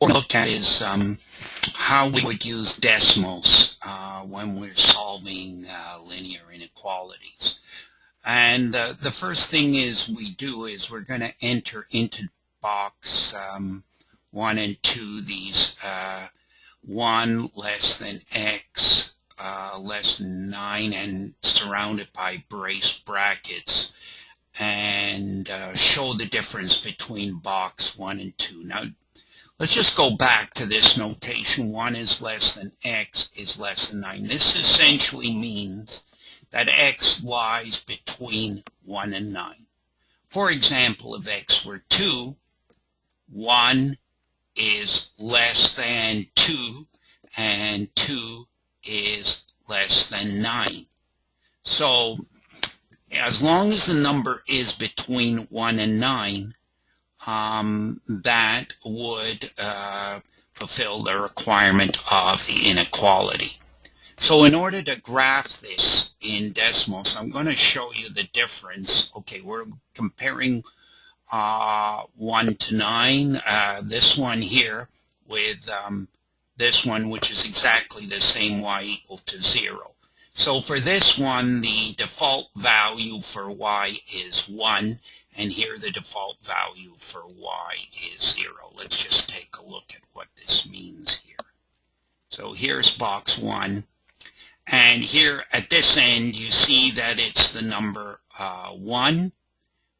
What we'll look at is how we would use Desmos when we're solving linear inequalities. And the first thing we do is we're going to enter into box 1 and 2 these 1 less than x less than 9 and surrounded by brackets, and show the difference between box 1 and 2. Now let's just go back to this notation. 1 is less than x is less than 9. This essentially means that x lies between 1 and 9. For example, if x were 2, 1 is less than 2 and 2 is less than 9. So as long as the number is between 1 and 9, that would fulfill the requirement of the inequality. So in order to graph this in Desmos, I'm going to show you the difference. Okay, we're comparing 1 to 9, this one here with this one, which is exactly the same, y equal to 0. So for this one, the default value for y is 1, and here the default value for y is 0. Let's just take a look at what this means here. So here's box 1, and here at this end you see that it's the number 1,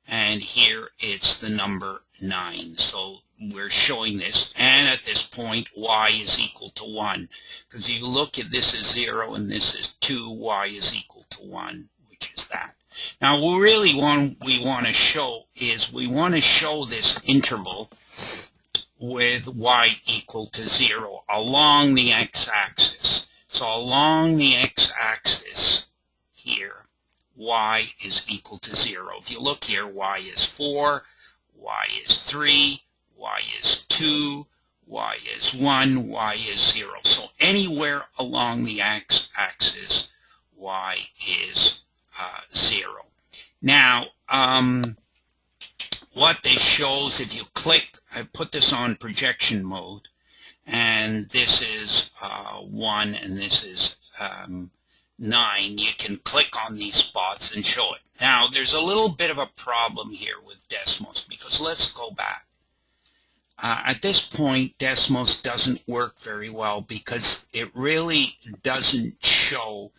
and here it's the number 9. So we're showing this, and at this point y is equal to 1, because you look at this is 0 and this is 2, y is equal to 1, which is that. Now we want to show this interval with y equal to 0 along the x-axis. So along the x-axis here, y is equal to 0. If you look here, y is 4, y is 3, y is 2, y is 1, y is 0. So anywhere along the x-axis, y is 0. Now, what this shows, if you click, I put this on projection mode, and this is 1 and this is 9. You can click on these spots and show it. Now, there's a little bit of a problem here with Desmos, because let's go back. At this point, Desmos doesn't work very well because it really doesn't show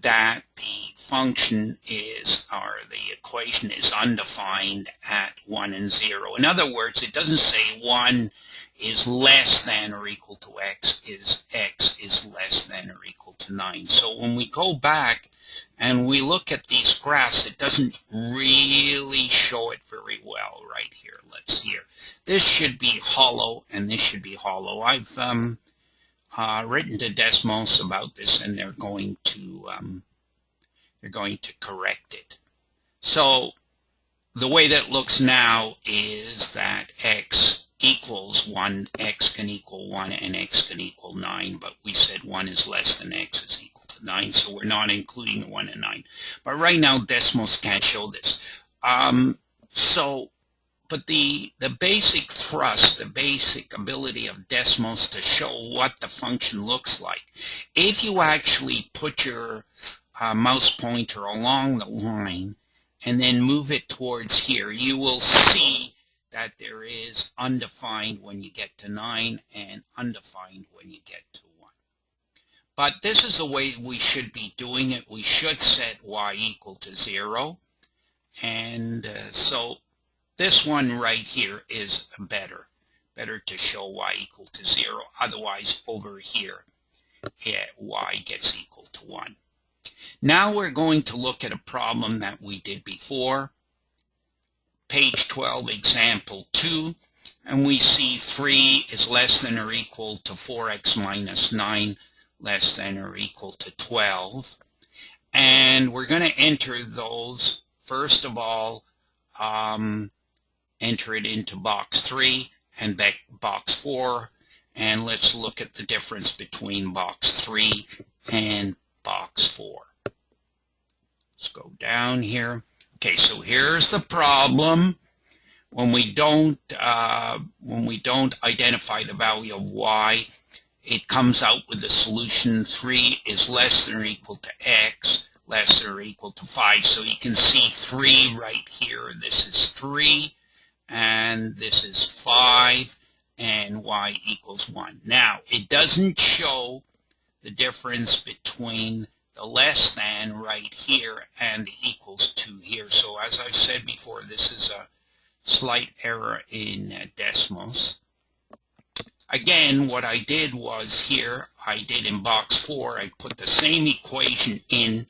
that the function is, or the equation is undefined at 1 and 0. In other words, it doesn't say 1 is less than or equal to x is less than or equal to 9. So when we go back and we look at these graphs, it doesn't really show it very well right here. Let's see here. This should be hollow and this should be hollow. I've written to Desmos about this, and they're going to correct it. So the way that looks now is that x equals 1, x can equal 1, and x can equal 9, but we said 1 is less than x is equal to 9, so we're not including 1 and 9. But right now Desmos can't show this. But the basic thrust, the basic ability of Desmos to show what the function looks like, if you actually put your mouse pointer along the line and then move it towards here, you will see that there is undefined when you get to 9 and undefined when you get to 1. But this is the way we should be doing it. We should set y equal to 0, and so this one right here is better to show y equal to 0. Otherwise, over here, y gets equal to 1. Now we're going to look at a problem that we did before. Page 12, example 2. And we see 3 is less than or equal to 4x minus 9, less than or equal to 12. And we're going to enter those. First of all, enter it into box 3 and back box 4, and let's look at the difference between box 3 and box 4. Let's go down here. Okay, so here's the problem. when we don't identify the value of y, it comes out with the solution 3 is less than or equal to x, less than or equal to 5. So you can see 3 right here. This is 3, and this is 5, and y equals 1. Now, it doesn't show the difference between the less than right here and the equals to here. So as I've said before, this is a slight error in Desmos. Again, what I did was here, I did in box 4, I put the same equation in,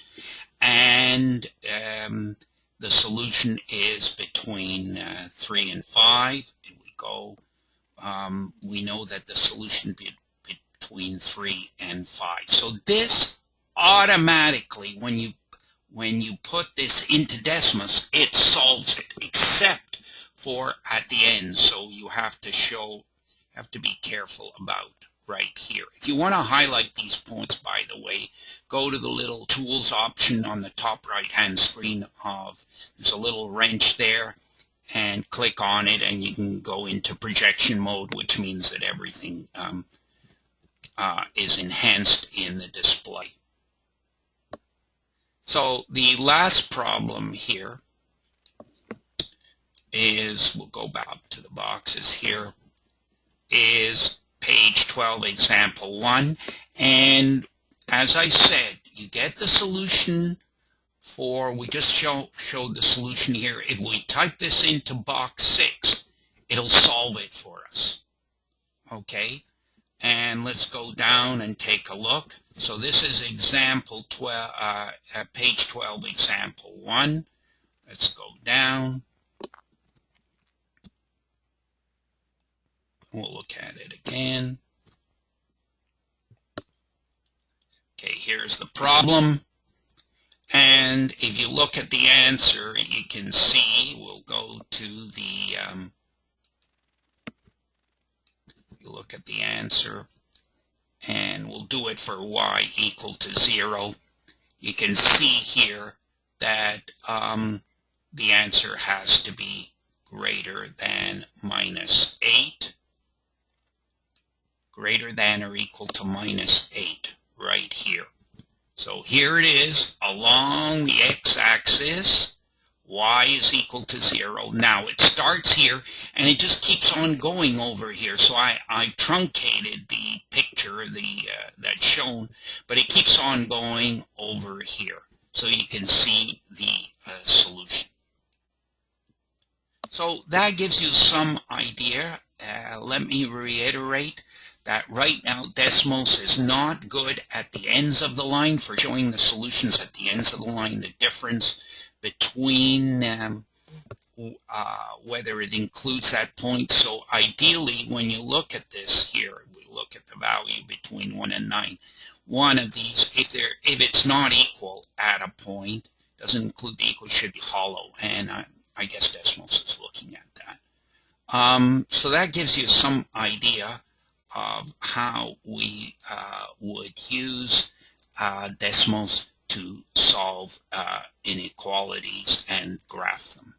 and the solution is between 3 and 5. And we go, we know that the solution between 3 and 5. So this automatically, when you put this into Desmos, it solves it, except for at the end. So you have to be careful about right here. If you want to highlight these points, by the way, go to the little tools option on the top right hand screen there's a little wrench there, and click on it, and you can go into projection mode, which means that everything is enhanced in the display. So the last problem here is, we'll go back up to the boxes here, is page 12, example 1. And as I said, you get the solution for, we just showed the solution here. If we type this into box 6, it'll solve it for us. Okay? And let's go down and take a look. So this is example 12, page 12, example 1. Let's go down. We'll look at it again. Okay, here's the problem. And if you look at the answer, you can see, we'll go to the, you look at the answer, and we'll do it for y equal to 0. You can see here that the answer has to be greater than minus 8. Greater than or equal to minus 8 right here. So here it is along the x-axis. Y is equal to 0. Now it starts here and it just keeps on going over here. So I truncated the picture that's shown, but it keeps on going over here. So you can see the solution. So that gives you some idea. Let me reiterate that right now Desmos is not good at the ends of the line for showing the solutions at the ends of the line. The difference between whether it includes that point. So ideally, when you look at this here, we look at the value between 1 and 9. One of these, if it's not equal at a point, doesn't include the equal, should be hollow. And I guess Desmos is looking at that. So that gives you some idea of how we would use Desmos to solve inequalities and graph them.